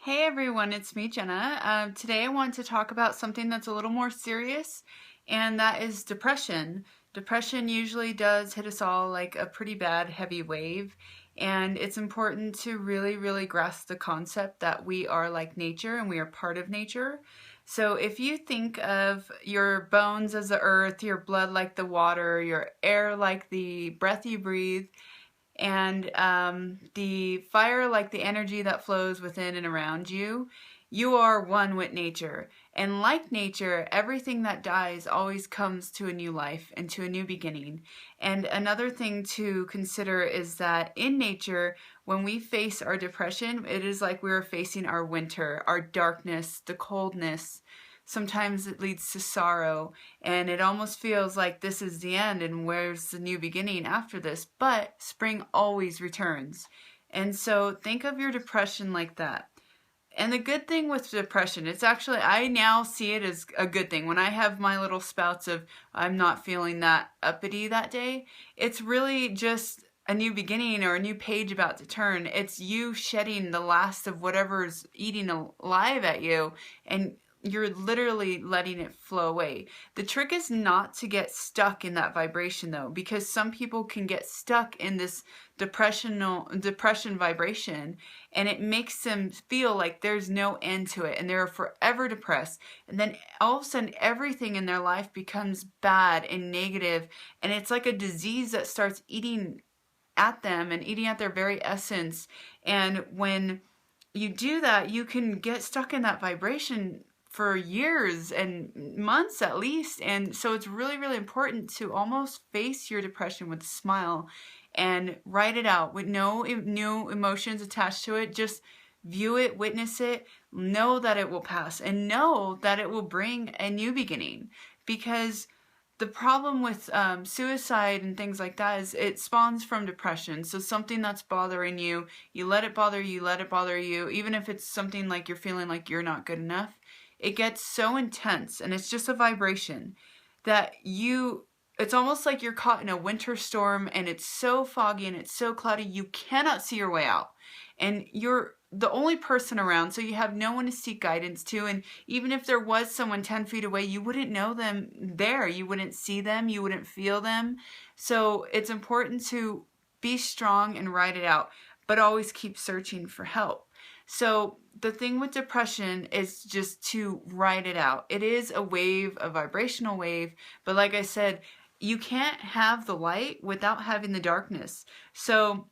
Hey everyone, it's me, Jenna. Today I want to talk about something that's a little more serious, and that is depression. Depression usually does hit us all like a pretty bad, heavy wave, and it's important to really grasp the concept that we are like nature and we are part of nature. So if you think of your bones as the earth, your blood like the water, your air like the breath you breathe, and the fire like the energy that flows within and around you, you are one with nature. And like nature, everything that dies always comes to a new life and to a new beginning. And another thing to consider is that in nature, when we face our depression, it is like we're facing our winter, our darkness, the coldness. Sometimes it leads to sorrow, and it almost feels like this is the end and where's the new beginning after this, but spring always returns. And so think of your depression like that. And the good thing with depression, it's actually, I now see it as a good thing. When I have my little spouts of I'm not feeling that uppity that day, it's really just a new beginning or a new page about to turn. It's you shedding the last of whatever's eating alive at you, and you're literally letting it flow away. The trick is not to get stuck in that vibration though, because some people can get stuck in this depression vibration, and it makes them feel like there's no end to it and they're forever depressed. And then all of a sudden everything in their life becomes bad and negative, and it's like a disease that starts eating at them and eating at their very essence. And when you do that, you can get stuck in that vibration for years and months at least. And so it's really important to almost face your depression with a smile and write it out with no new emotions attached to it. Just view it, witness it, know that it will pass, and know that it will bring a new beginning. Because the problem with suicide and things like that is it spawns from depression. So something that's bothering you, you let it bother you, let it bother you, even if it's something like you're feeling like you're not good enough. It gets so intense, and it's just a vibration that it's almost like you're caught in a winter storm, and it's so foggy and it's so cloudy you cannot see your way out. And you're the only person around, so you have no one to seek guidance to. And even if there was someone 10 feet away, you wouldn't know them there. You wouldn't see them. You wouldn't feel them. So it's important to be strong and ride it out, but always keep searching for help. So the thing with depression is just to ride it out. It is a wave, a vibrational wave, but like I said, you can't have the light without having the darkness. So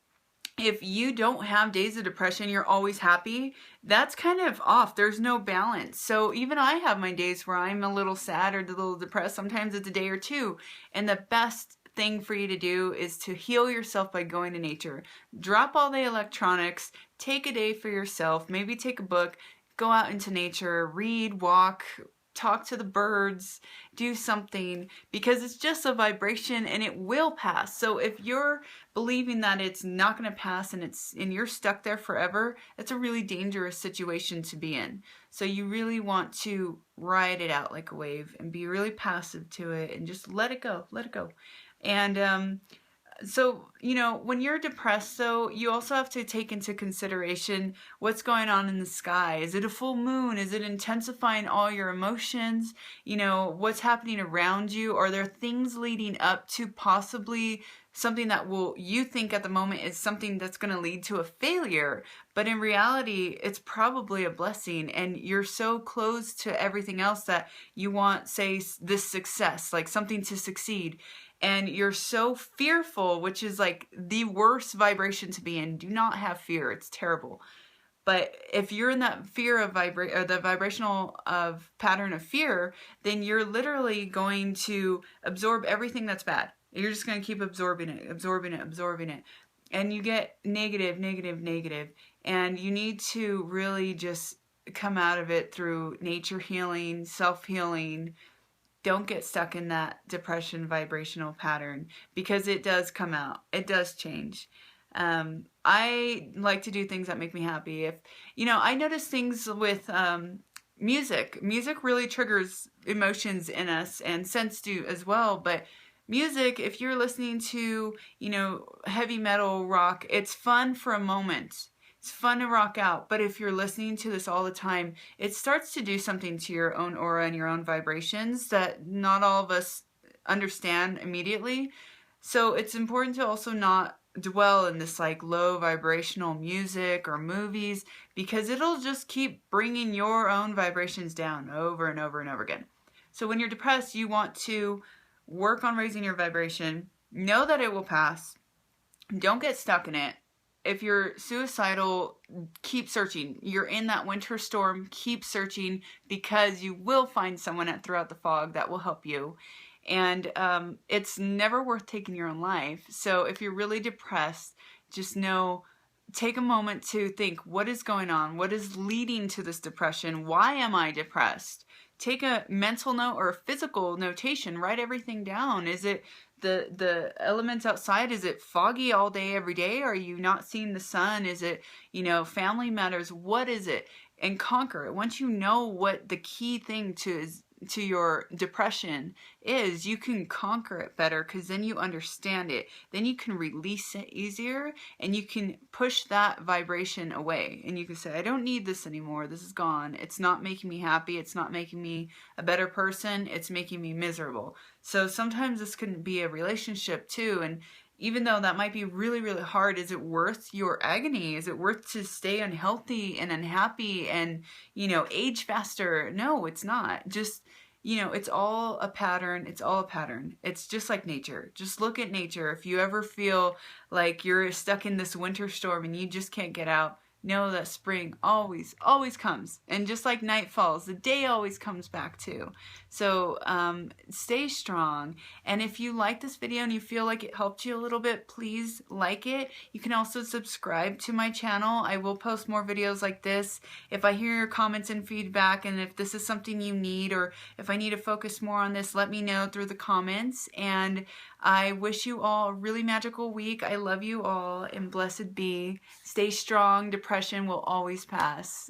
if you don't have days of depression, you're always happy, that's kind of off. There's no balance. So even I have my days where I'm a little sad or a little depressed. Sometimes it's a day or two. And the best thing for you to do is to heal yourself by going to nature. Drop all the electronics, take a day for yourself, maybe take a book, go out into nature, read, walk, talk to the birds, do something, because it's just a vibration and it will pass. So if you're believing that it's not going to pass and you're stuck there forever, that's a really dangerous situation to be in. So you really want to ride it out like a wave and be really passive to it and just let it go, let it go. And so, when you're depressed, though, you also have to take into consideration what's going on in the sky. Is it a full moon? Is it intensifying all your emotions? What's happening around you? Are there things leading up to possibly something that you think at the moment is something that's going to lead to a failure, but in reality, it's probably a blessing, and you're so close to everything else that you want, say, this success, like something to succeed. And you're so fearful, which is like the worst vibration to be in. Do not have fear. It's terrible. But if you're in that fear of or the vibrational of pattern of fear, then you're literally going to absorb everything that's bad. You're just going to keep absorbing it. And you get negative. And you need to really just come out of it through nature healing, self-healing. Don't get stuck in that depression vibrational pattern, because it does come out. It does change. I like to do things that make me happy. I notice things with music. Music really triggers emotions in us, and scents do as well. But music, if you're listening to, heavy metal rock, it's fun for a moment. It's fun to rock out, but if you're listening to this all the time, it starts to do something to your own aura and your own vibrations that not all of us understand immediately. So it's important to also not dwell in this like low vibrational music or movies, because it'll just keep bringing your own vibrations down over and over and over again. So when you're depressed, you want to work on raising your vibration. Know that it will pass. Don't get stuck in it. If you're suicidal, keep searching. You're in that winter storm, keep searching, because you will find someone at Throughout the Fog that will help you. And it's never worth taking your own life. So if you're really depressed, just know, take a moment to think, what is going on? What is leading to this depression? Why am I depressed? Take a mental note or a physical notation. Write everything down. Is it the elements outside? Is it foggy all day, every day? Are you not seeing the sun? Is it, family matters? What is it? And conquer it. Once you know what the key thing to your depression is, you can conquer it better, because then you understand it. Then you can release it easier, and you can push that vibration away, and you can say, I don't need this anymore. This is gone. It's not making me happy. It's not making me a better person. It's making me miserable. So sometimes this can be a relationship too, and even though that might be really, really hard, is it worth your agony? Is it worth to stay unhealthy and unhappy and, age faster? No, it's not. Just, it's all a pattern. It's all a pattern. It's just like nature. Just look at nature. If you ever feel like you're stuck in this winter storm and you just can't get out, know that spring always, always comes. And just like night falls, the day always comes back too. So stay strong. And if you like this video and you feel like it helped you a little bit, please like it. You can also subscribe to my channel. I will post more videos like this. If I hear your comments and feedback, and if this is something you need, or if I need to focus more on this, let me know through the comments. And I wish you all a really magical week. I love you all, and blessed be. Stay strong. Depression will always pass.